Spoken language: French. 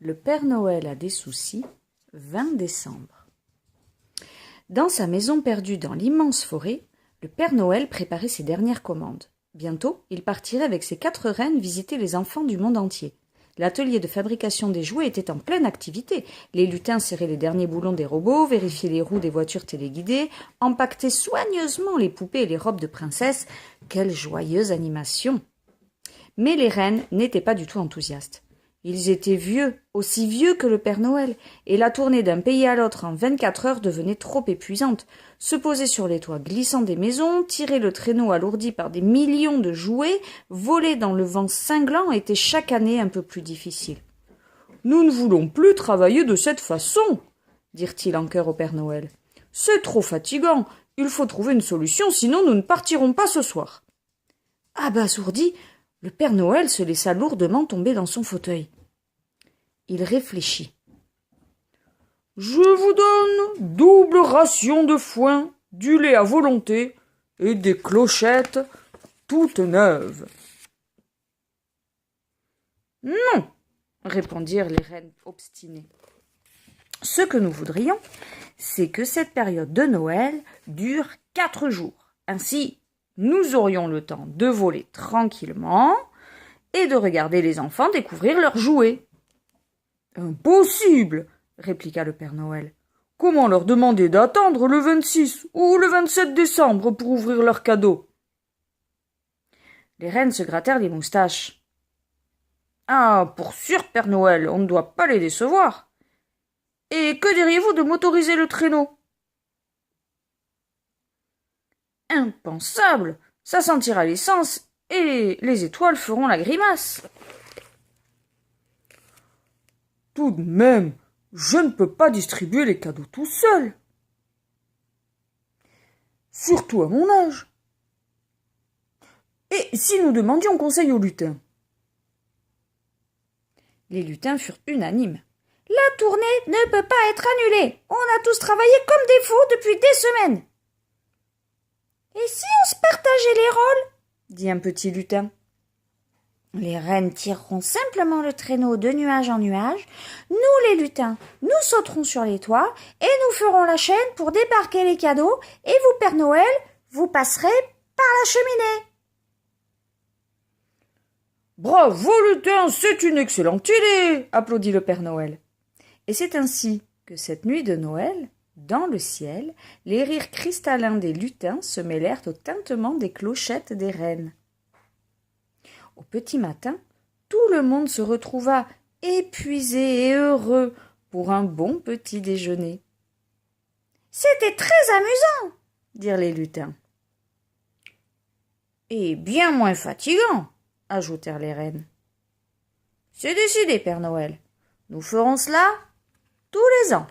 Le Père Noël a des soucis, 20 décembre. Dans sa maison perdue dans l'immense forêt, le Père Noël préparait ses dernières commandes. Bientôt, il partirait avec ses 4 reines visiter les enfants du monde entier. L'atelier de fabrication des jouets était en pleine activité. Les lutins serraient les derniers boulons des robots, vérifiaient les roues des voitures téléguidées, empaquetaient soigneusement les poupées et les robes de princesse. Quelle joyeuse animation! Mais les reines n'étaient pas du tout enthousiastes. Ils étaient vieux, aussi vieux que le Père Noël, et la tournée d'un pays à l'autre en 24 heures devenait trop épuisante. Se poser sur les toits glissants des maisons, tirer le traîneau alourdi par des millions de jouets, voler dans le vent cinglant était chaque année un peu plus difficile. « Nous ne voulons plus travailler de cette façon, » dirent-ils en chœur au Père Noël. « C'est trop fatigant, il faut trouver une solution, sinon nous ne partirons pas ce soir. » Abasourdi, le Père Noël se laissa lourdement tomber dans son fauteuil. Il réfléchit. « Je vous donne double ration de foin, du lait à volonté et des clochettes toutes neuves. »« Non !» répondirent les reines obstinées. « Ce que nous voudrions, c'est que cette période de Noël dure 4 jours. Ainsi, nous aurions le temps de voler tranquillement et de regarder les enfants découvrir leurs jouets. »« Impossible !» répliqua le Père Noël. « Comment leur demander d'attendre le 26 ou le 27 décembre pour ouvrir leurs cadeaux ?» Les reines se grattèrent les moustaches. « Ah, pour sûr, Père Noël, on ne doit pas les décevoir. Et que diriez-vous de motoriser le traîneau ? » Impensable, ça sentira l'essence et les étoiles feront la grimace. Tout de même, je ne peux pas distribuer les cadeaux tout seul. Surtout à mon âge. Et si nous demandions conseil aux lutins ? Les lutins furent unanimes. La tournée ne peut pas être annulée. On a tous travaillé comme des fous depuis des semaines. Et si on se partageait les rôles ? Dit un petit lutin. Les reines tireront simplement le traîneau de nuage en nuage. Nous, les lutins, nous sauterons sur les toits et nous ferons la chaîne pour débarquer les cadeaux. Et vous, Père Noël, vous passerez par la cheminée. Bravo, lutin, c'est une excellente idée, applaudit le Père Noël. Et c'est ainsi que cette nuit de Noël, dans le ciel, les rires cristallins des lutins se mêlèrent au tintement des clochettes des reines. Au petit matin, tout le monde se retrouva épuisé et heureux pour un bon petit déjeuner. « C'était très amusant, » dirent les lutins. « Et bien moins fatigant, » ajoutèrent les reines. « C'est décidé, Père Noël. Nous ferons cela tous les ans. »